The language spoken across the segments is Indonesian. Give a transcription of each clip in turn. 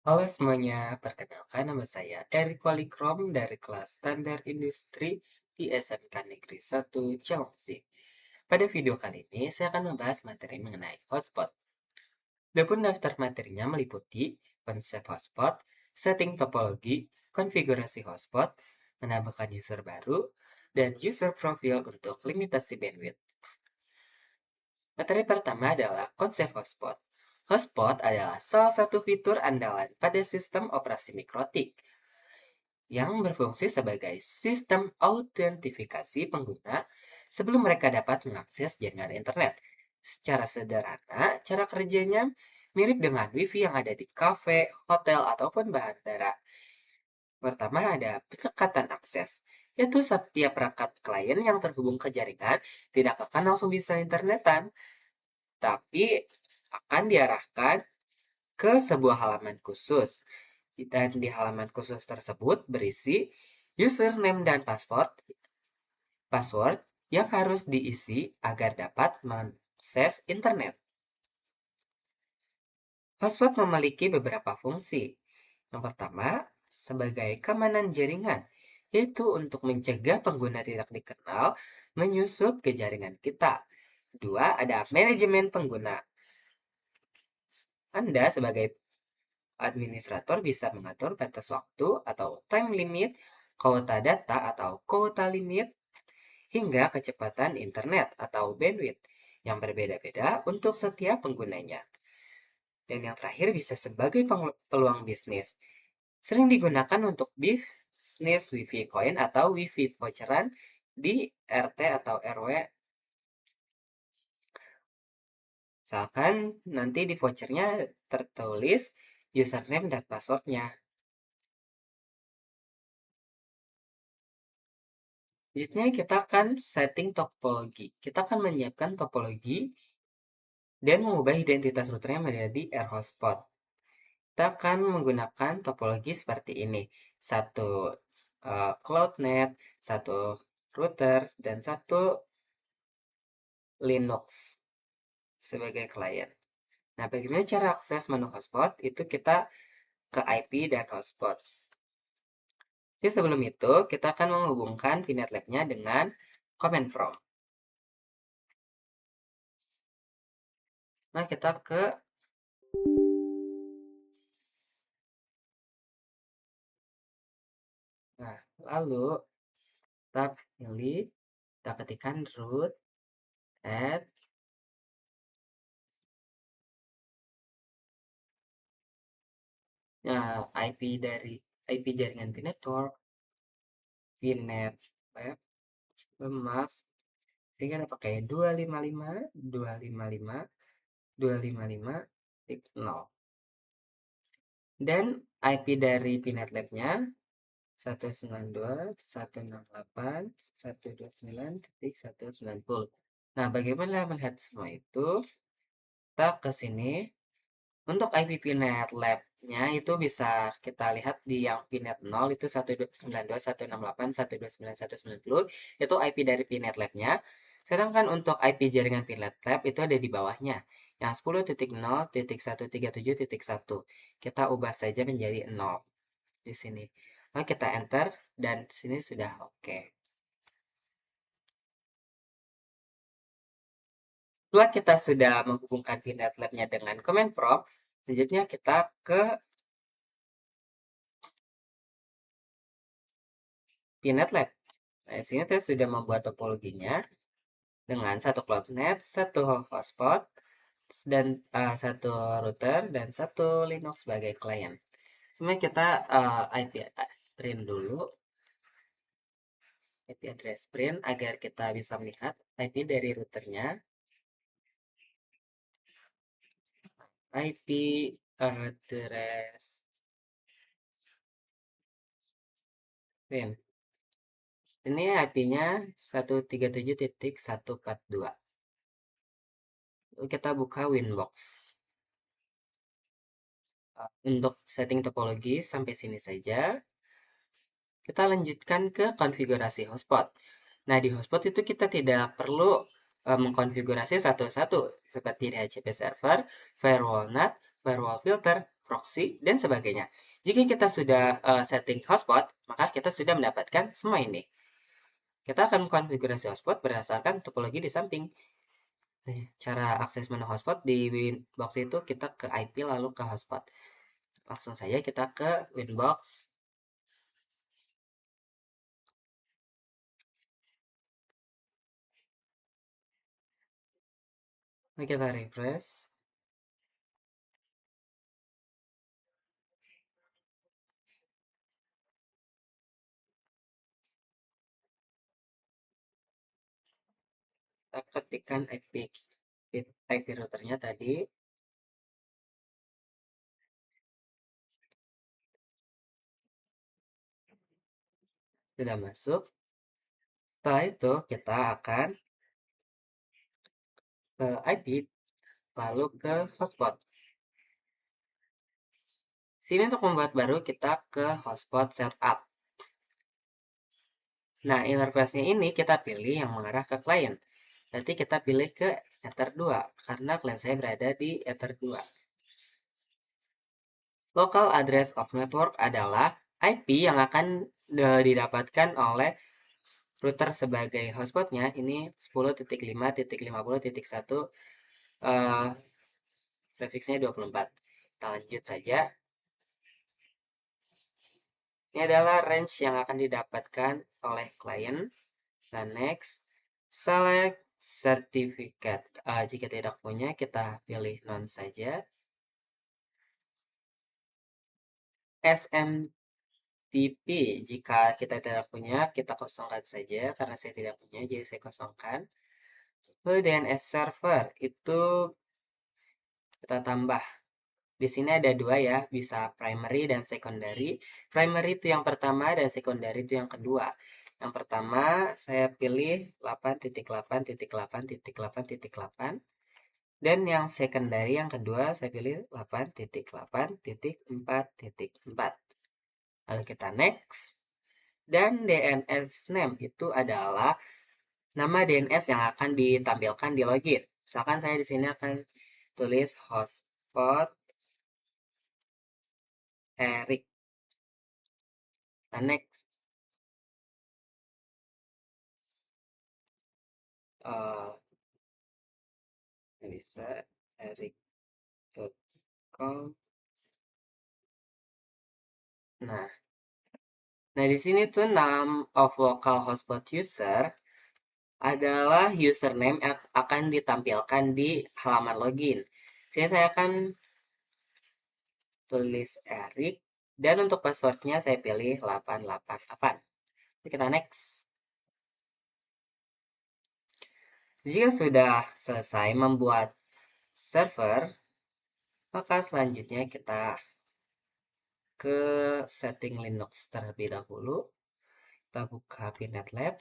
Halo semuanya, perkenalkan nama saya Erik Walikrom dari kelas Standar Industri di SMK Negeri 1 Cilengsi. Pada video kali ini, saya akan membahas materi mengenai hotspot. Adapun daftar materinya meliputi konsep hotspot, setting topologi, konfigurasi hotspot, menambahkan user baru, dan user profile untuk limitasi bandwidth. Materi pertama adalah konsep hotspot. Hotspot adalah salah satu fitur andalan pada sistem operasi mikrotik yang berfungsi sebagai sistem autentifikasi pengguna sebelum mereka dapat mengakses jaringan internet. Secara sederhana, cara kerjanya mirip dengan WiFi yang ada di kafe, hotel, ataupun bandara. Pertama ada penyekatan akses, yaitu setiap perangkat klien yang terhubung ke jaringan tidak akan langsung bisa internetan, tapi akan diarahkan ke sebuah halaman khusus. Dan di halaman khusus tersebut berisi username dan password yang harus diisi agar dapat mengakses internet. Hotspot memiliki beberapa fungsi. Yang pertama, sebagai keamanan jaringan, yaitu untuk mencegah pengguna tidak dikenal menyusup ke jaringan kita. Kedua, ada manajemen pengguna. Anda sebagai administrator bisa mengatur batas waktu atau time limit, kuota data atau kuota limit, hingga kecepatan internet atau bandwidth yang berbeda-beda untuk setiap penggunanya. Dan yang terakhir bisa sebagai peluang bisnis. Sering digunakan untuk bisnis WiFi coin atau WiFi voucheran di RT atau RW. Misalkan nanti di vouchernya tertulis username dan passwordnya. Selanjutnya kita akan setting topologi. Kita akan menyiapkan topologi dan mengubah identitas routernya menjadi air hotspot. Kita akan menggunakan topologi seperti ini. Satu CloudNet, satu router, dan satu Linux sebagai klien. Nah, bagaimana cara akses menu hotspot? Itu kita ke IP dan hotspot. Jadi sebelum itu, kita akan menghubungkan VNet Lab-nya dengan command prompt. Nah, kita ke Nah, lalu kita pilih, kita ketikkan root at IP dari IP jaringan VNetwork, VNet Lab, lemas, ini kita pakai 255.255.255.0. Dan IP dari VNet Lab-nya 192.168.129.190. Nah, bagaimana melihat semua itu? Kita ke sini. Untuk IP VNet Lab-nya itu bisa kita lihat di yang VNet 0 itu 192.168.129.190 itu IP dari VNet Lab-nya. Sedangkan untuk IP jaringan VNet Lab itu ada di bawahnya yang 10.0.137.1. Kita ubah saja menjadi 0 di sini. Lalu kita enter dan di sini sudah oke. Setelah kita sudah menghubungkan VNet Lab-nya dengan command prompt, selanjutnya kita ke VNet Lab. Nah, di sini saya sudah membuat topologinya dengan satu CloudNet, satu hotspot, dan satu router, dan satu Linux sebagai klien. Cuma kita IP print dulu, IP address print, agar kita bisa melihat IP dari routernya. IP address print. Ini IP-nya 137.142. Lalu kita buka Winbox. Untuk setting topologi sampai sini saja. Kita lanjutkan ke konfigurasi hotspot. Nah, di hotspot itu kita tidak perlu mengkonfigurasi satu-satu seperti DHCP server, firewall NAT, firewall filter, proxy, dan sebagainya. Jika kita sudah setting hotspot, maka kita sudah mendapatkan semua ini. Kita akan konfigurasi hotspot berdasarkan topologi di samping. Cara akses menu hotspot di Winbox itu kita ke IP lalu ke hotspot. Langsung saja kita ke Winbox. Lalu kita refresh. Kita ketikkan IP routernya tadi. Sudah masuk. Setelah itu kita akan ke IP lalu ke hotspot. Sini untuk membuat baru kita ke hotspot setup. Nah, interface-nya ini kita pilih yang mengarah ke klien. Berarti kita pilih ke Ether 2 karena klien saya berada di Ether 2. Local address of network adalah IP yang akan didapatkan oleh router sebagai hotspotnya. Ini 10.5.50.1, prefixnya 24. Kita lanjut saja. Ini adalah range yang akan didapatkan oleh klien. Dan next, select certificate. Jika tidak punya, kita pilih none saja. SMTP, jika kita tidak punya, kita kosongkan saja. Karena saya tidak punya, jadi saya kosongkan. Lalu DNS server, itu kita tambah. Di sini ada dua ya, bisa primary dan secondary. Primary itu yang pertama dan secondary itu yang kedua. Yang pertama saya pilih 8.8.8.8.8. Dan yang secondary yang kedua saya pilih 8.8.4.4. Lalu kita next. Dan DNS name itu adalah nama DNS yang akan ditampilkan di login. Misalkan saya di sini akan tulis hotspot Erik. Nah, next. Bisa erik.com. Nah, di sini tuh name of local hotspot user adalah username yang akan ditampilkan di halaman login. Sini saya akan tulis Erik dan untuk passwordnya saya pilih 888. Kita next. Jika sudah selesai membuat server, maka selanjutnya kita ke setting Linux terlebih dahulu. Kita buka PNetLab.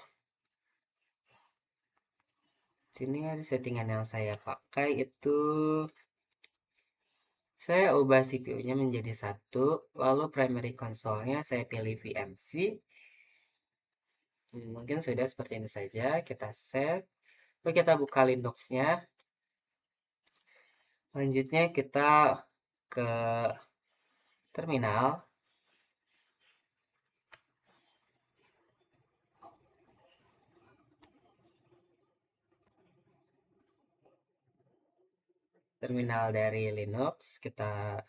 Sini ada settingan yang saya pakai itu saya ubah CPU-nya menjadi 1, lalu primary console-nya saya pilih VMC. Mungkin sudah seperti ini saja, kita save. Lalu kita buka Linux-nya. Selanjutnya kita ke terminal. Terminal dari Linux, kita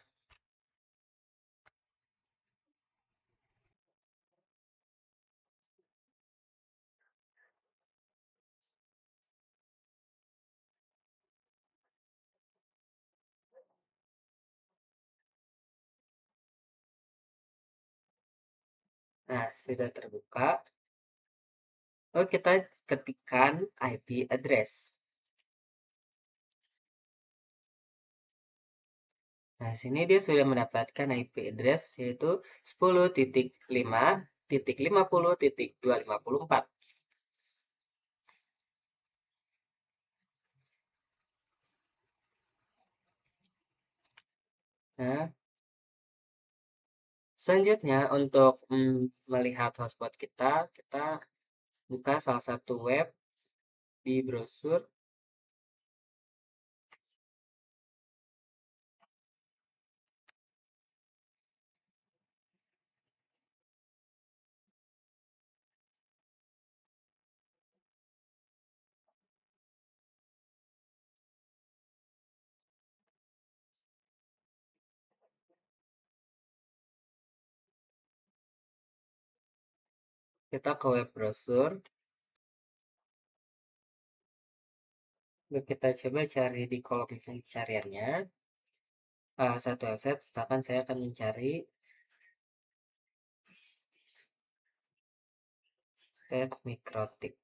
sudah terbuka. Lalu kita ketikkan IP address. Nah, sini dia sudah mendapatkan IP address yaitu 10.5.50.254. Nah, selanjutnya untuk melihat hotspot kita buka salah satu web di browser. Kita ke web browser. Lalu kita coba cari di kolom pencariannya. Satu website, misalkan saya akan mencari set mikrotik.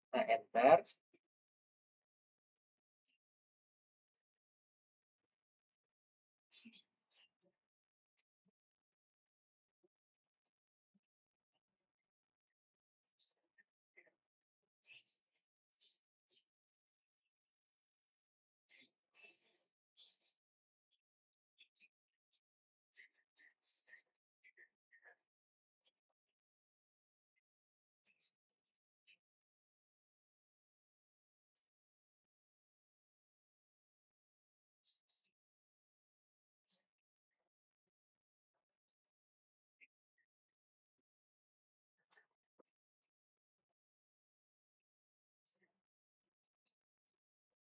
Kita enter.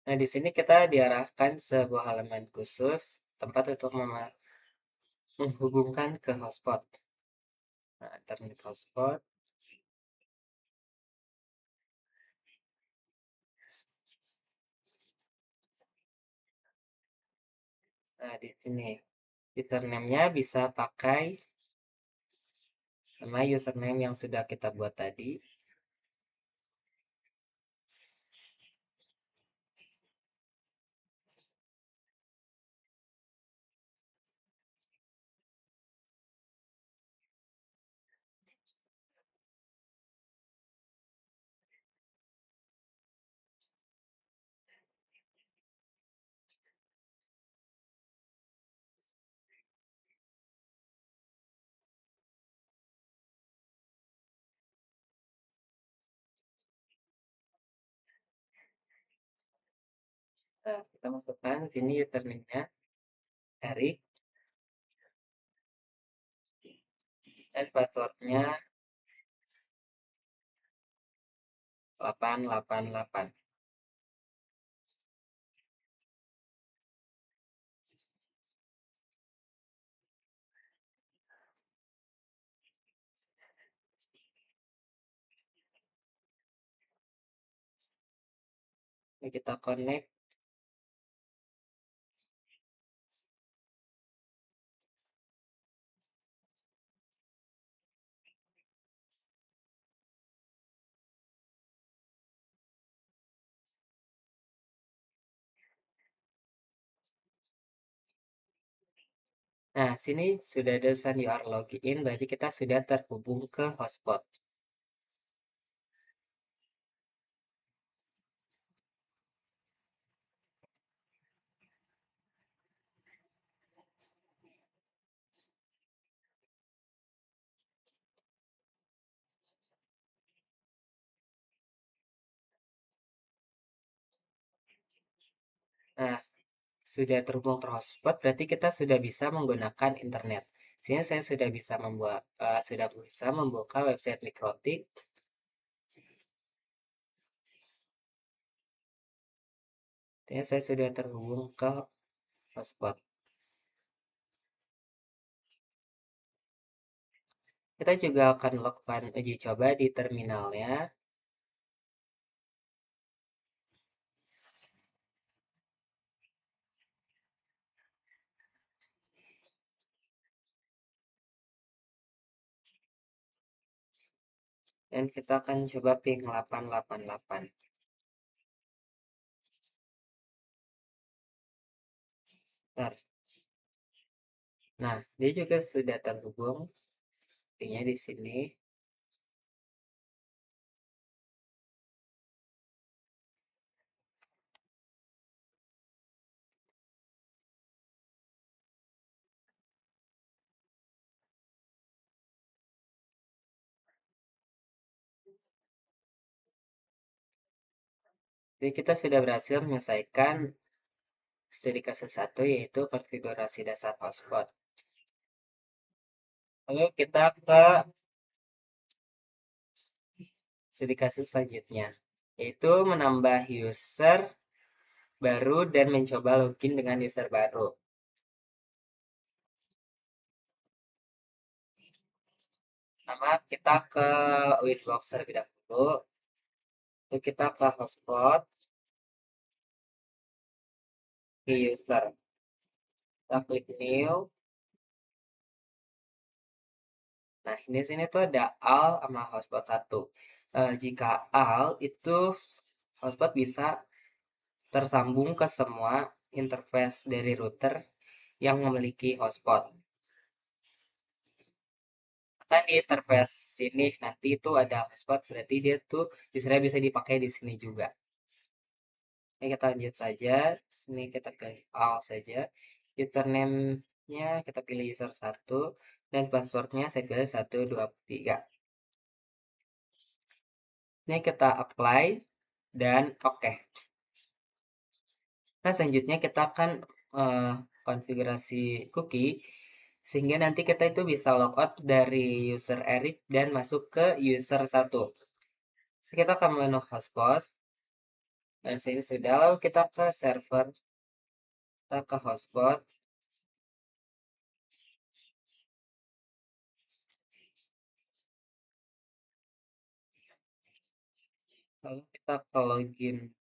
Nah, di sini kita diarahkan sebuah halaman khusus tempat untuk menghubungkan ke hotspot. Nah, internet hotspot. Nah, di sini username-nya bisa pakai nama username yang sudah kita buat tadi. Nah, kita masukkan sini username-nya Erik dan passwordnya 888. Ini kita connect. Nah, sini sudah ada tulisan you are logged in, berarti kita sudah terhubung ke hotspot. Nah, sudah terhubung ke hotspot, berarti kita sudah bisa menggunakan internet. Sini saya sudah bisa membuka website Mikrotik. Ya, saya sudah terhubung ke hotspot. Kita juga akan lakukan uji coba di terminalnya. Dan kita akan coba ping 888. Bentar. Nah, dia juga sudah terhubung. Pingnya di sini. Jadi kita sudah berhasil menyelesaikan studi kasus satu yaitu konfigurasi dasar hotspot. Lalu kita ke studi kasus selanjutnya, yaitu menambah user baru dan mencoba login dengan user baru. Pertama kita ke Winbox terlebih dahulu. Lalu kita ke hotspot, ke user. Kita klik new. Nah, di sini tuh ada AL sama hotspot 1. Jika AL itu hotspot bisa tersambung ke semua interface dari router yang memiliki hotspot. Kan di interface sini nanti itu ada hotspot, berarti dia tuh bisa dipakai di sini juga. Ini kita lanjut saja. Sini kita pilih AL saja. Username-nya kita pilih user 1 dan passwordnya saya pilih 123. Ini kita apply dan oke. Nah, selanjutnya kita akan konfigurasi cookie sehingga nanti kita itu bisa logout dari user Eric dan masuk ke user 1. Kita ke menu hotspot. Dan sini sudah, lalu kita ke server, kita ke hotspot. Lalu kita ke login.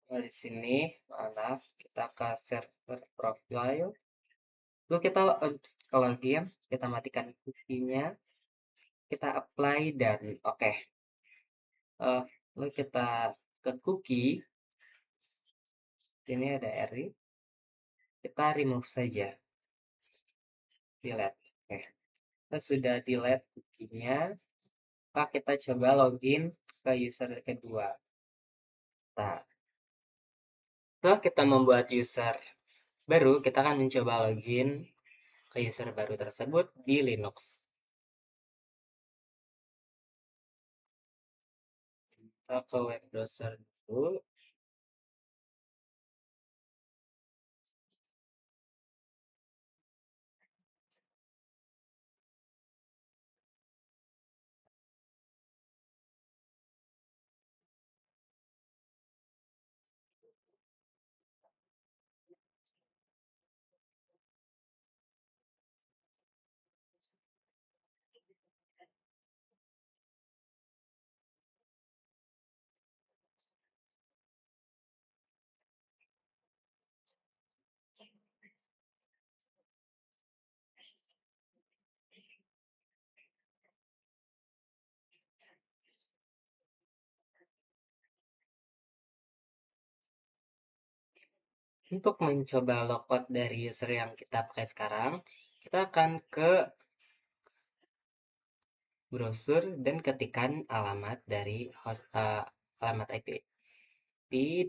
Nah, di sini, maaf, kita ke server profile. Lalu kita ke login, kita matikan cookie-nya, kita apply dan oke. Lalu kita ke cookie, ini ada Eric, kita remove saja, delete. Oke, kita sudah delete cookie-nya. Maka kita coba login ke user kedua. Nah, setelah kita membuat user baru, kita akan mencoba login ke user baru tersebut di Linux. Kita ke web browser dulu. Untuk mencoba logout dari user yang kita pakai sekarang, kita akan ke browser dan ketikkan alamat dari alamat IP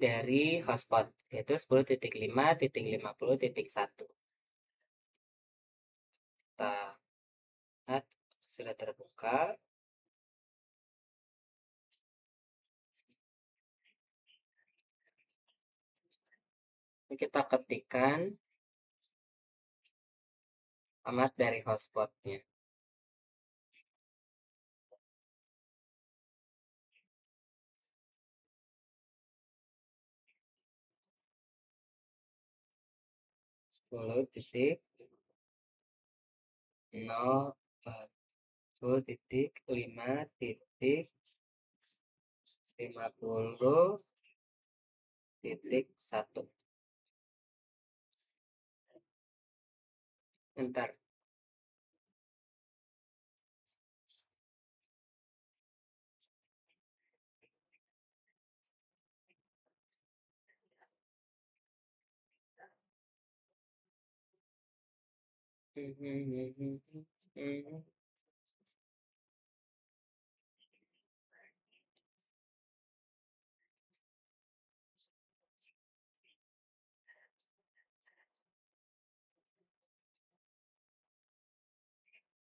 dari hotspot yaitu 10.5.50.1. Kita lihat sudah terbuka. Ini kita ketikkan alamat dari hotspotnya. Sepuluh titik 10.5.50.1. Enter.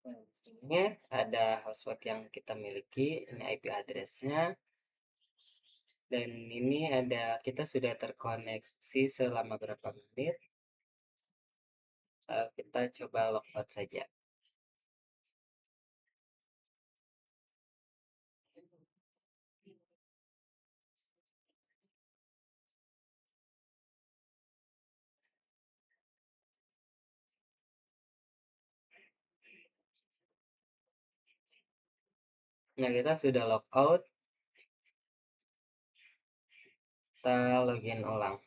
Nah, di sini ada hotspot yang kita miliki, ini IP address-nya, dan ini ada kita sudah terkoneksi selama berapa menit. Kita coba logout saja. Nah, kita sudah logout, kita login ulang.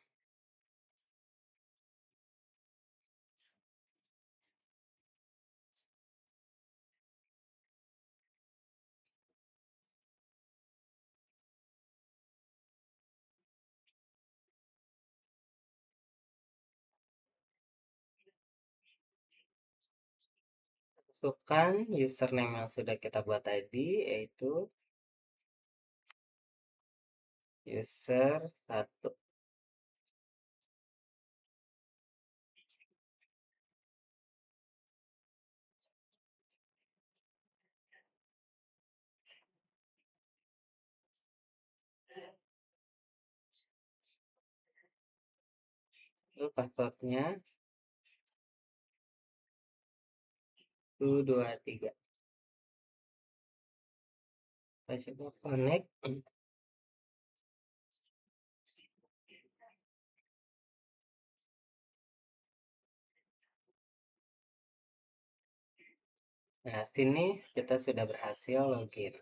Masukkan username yang sudah kita buat tadi, yaitu user1. Lalu passwordnya 123. Kita coba connect. Nah, sini kita sudah berhasil login.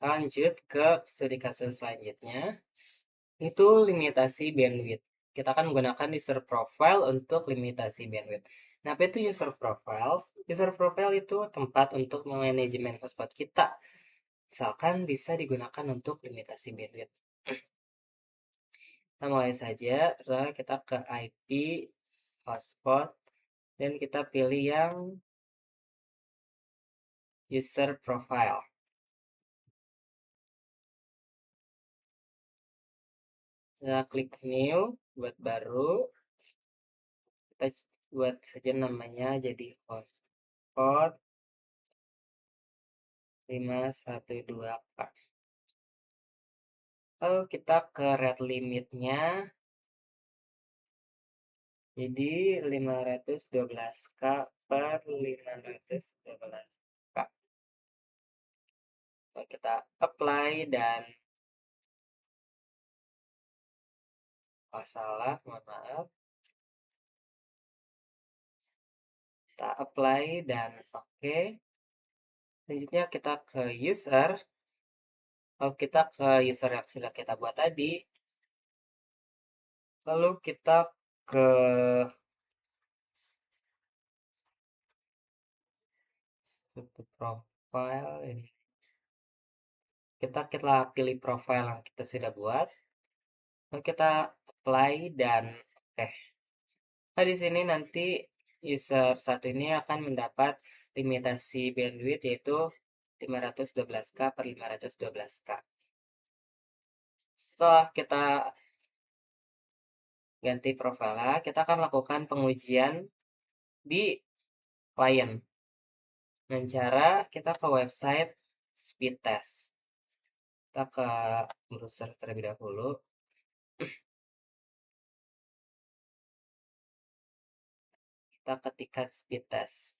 Lanjut ke studi kasus selanjutnya, itu limitasi bandwidth. Kita akan menggunakan user profile untuk limitasi bandwidth. Nah, apa itu user profile? User profile itu tempat untuk manajemen hotspot kita. Misalkan bisa digunakan untuk limitasi bandwidth. Kita mulai saja, kita ke IP, hotspot, dan kita pilih yang user profile. Kita klik new, buat baru. Kita buat saja namanya jadi hotspot 512K. Lalu kita ke rate limitnya, jadi 512K per 512K. Lalu kita apply dan salah, mohon maaf. Kita apply dan oke. Selanjutnya kita ke user. Lalu kita ke user yang sudah kita buat tadi. Lalu kita ke profile ini. Kita pilih profile yang kita sudah buat. Lalu kita apply dan oke. Nah, di sini nanti user satu ini akan mendapat limitasi bandwidth yaitu 512K per 512K. Setelah kita ganti profile, kita akan lakukan pengujian di klien. Dengan cara kita ke website speed test. Kita ke browser terlebih dahulu. Kita ketikkan speed test.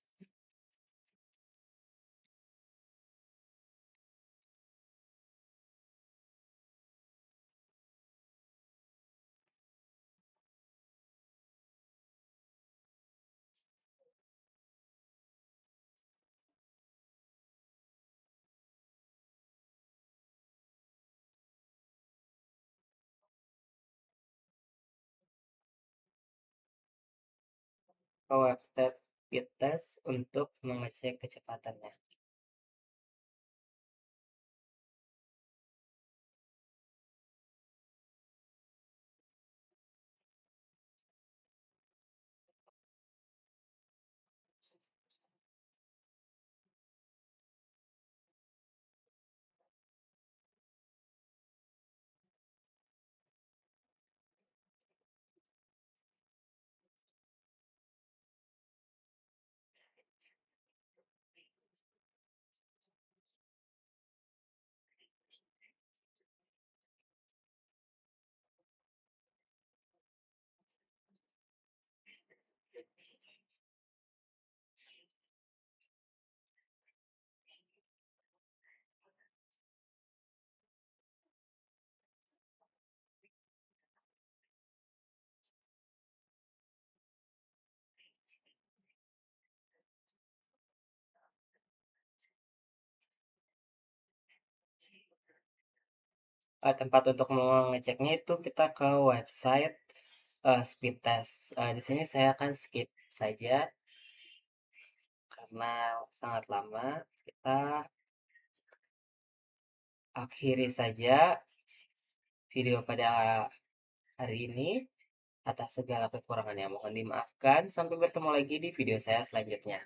Ke website speed test untuk mengecek kecepatannya. tempat untuk mengeceknya itu kita ke website, speed test. Di sini saya akan skip saja karena sangat lama. Kita akhiri saja video pada hari ini. Atas segala kekurangannya mohon dimaafkan. Sampai bertemu lagi di video saya selanjutnya.